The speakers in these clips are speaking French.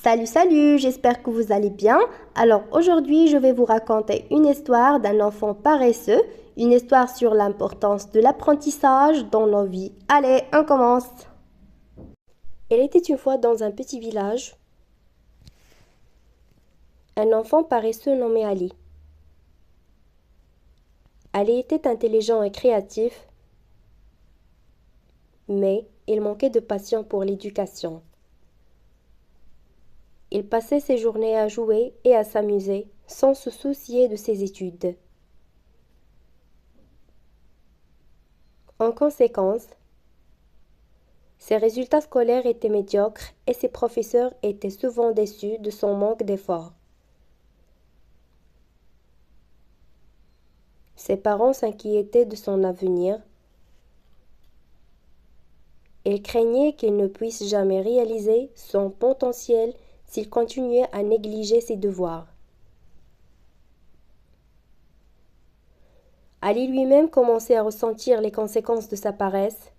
Salut, salut, j'espère que vous allez bien. Alors aujourd'hui, je vais vous raconter une histoire d'un enfant paresseux, une histoire sur l'importance de l'apprentissage dans nos vies. Allez, on commence. Il était une fois dans un petit village un enfant paresseux nommé Ali. Ali était intelligent et créatif, mais il manquait de passion pour l'éducation. Il passait ses journées à jouer et à s'amuser sans se soucier de ses études. En conséquence, ses résultats scolaires étaient médiocres et ses professeurs étaient souvent déçus de son manque d'efforts. Ses parents s'inquiétaient de son avenir. Ils craignaient qu'il ne puisse jamais réaliser son potentiel s'il continuait à négliger ses devoirs. Ali lui-même commençait à ressentir les conséquences de sa paresse,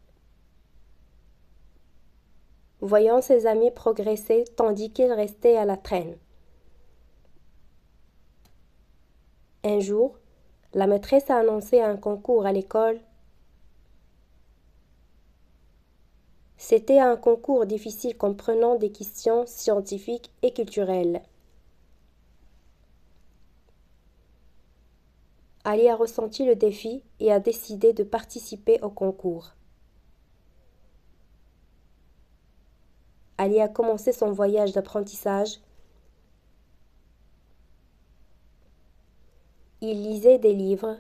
voyant ses amis progresser tandis qu'il restait à la traîne. Un jour, la maîtresse a annoncé un concours à l'école. C'était un concours difficile comprenant des questions scientifiques et culturelles. Ali a ressenti le défi et a décidé de participer au concours. Ali a commencé son voyage d'apprentissage. Il lisait des livres,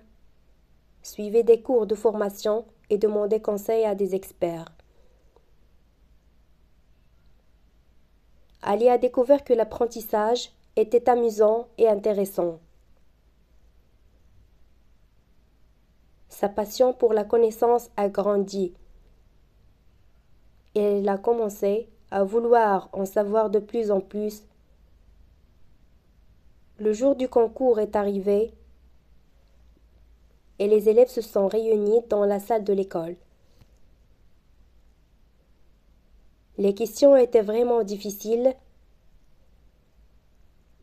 suivait des cours de formation et demandait conseil à des experts. Ali a découvert que l'apprentissage était amusant et intéressant. Sa passion pour la connaissance a grandi et il a commencé à vouloir en savoir de plus en plus. Le jour du concours est arrivé et les élèves se sont réunis dans la salle de l'école. Les questions étaient vraiment difficiles,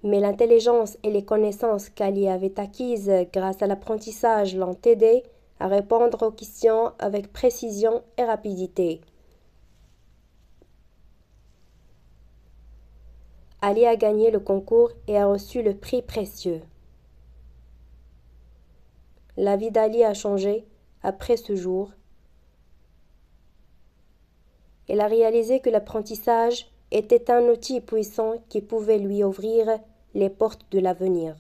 mais l'intelligence et les connaissances qu'Ali avait acquises grâce à l'apprentissage l'ont aidé à répondre aux questions avec précision et rapidité. Ali a gagné le concours et a reçu le prix précieux. La vie d'Ali a changé après ce jour. Il a réalisé que l'apprentissage était un outil puissant qui pouvait lui ouvrir les portes de l'avenir.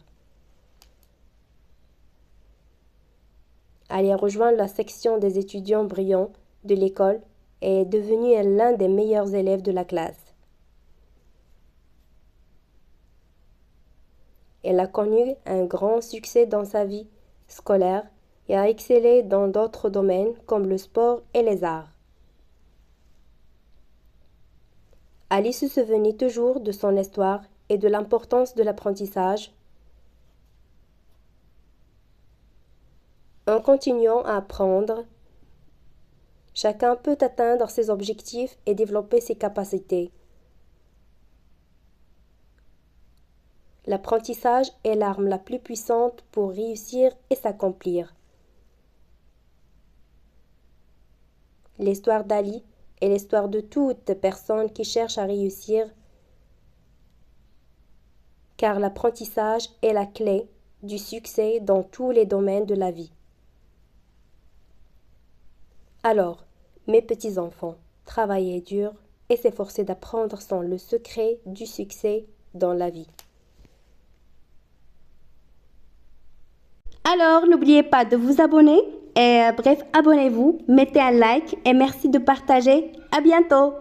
Ali a rejoint la section des étudiants brillants de l'école et est devenu l'un des meilleurs élèves de la classe. Elle a connu un grand succès dans sa vie scolaire et a excellé dans d'autres domaines comme le sport et les arts. Ali se souvenait toujours de son histoire et de l'importance de l'apprentissage. En continuant à apprendre, chacun peut atteindre ses objectifs et développer ses capacités. L'apprentissage est l'arme la plus puissante pour réussir et s'accomplir. L'histoire d'Ali est l'histoire de toute personne qui cherche à réussir, car l'apprentissage est la clé du succès dans tous les domaines de la vie. Alors, mes petits enfants, travaillez dur et s'efforcer d'apprendre sont le secret du succès dans la vie. Alors, n'oubliez pas de vous abonner et bref, abonnez-vous, mettez un like et merci de partager. À bientôt!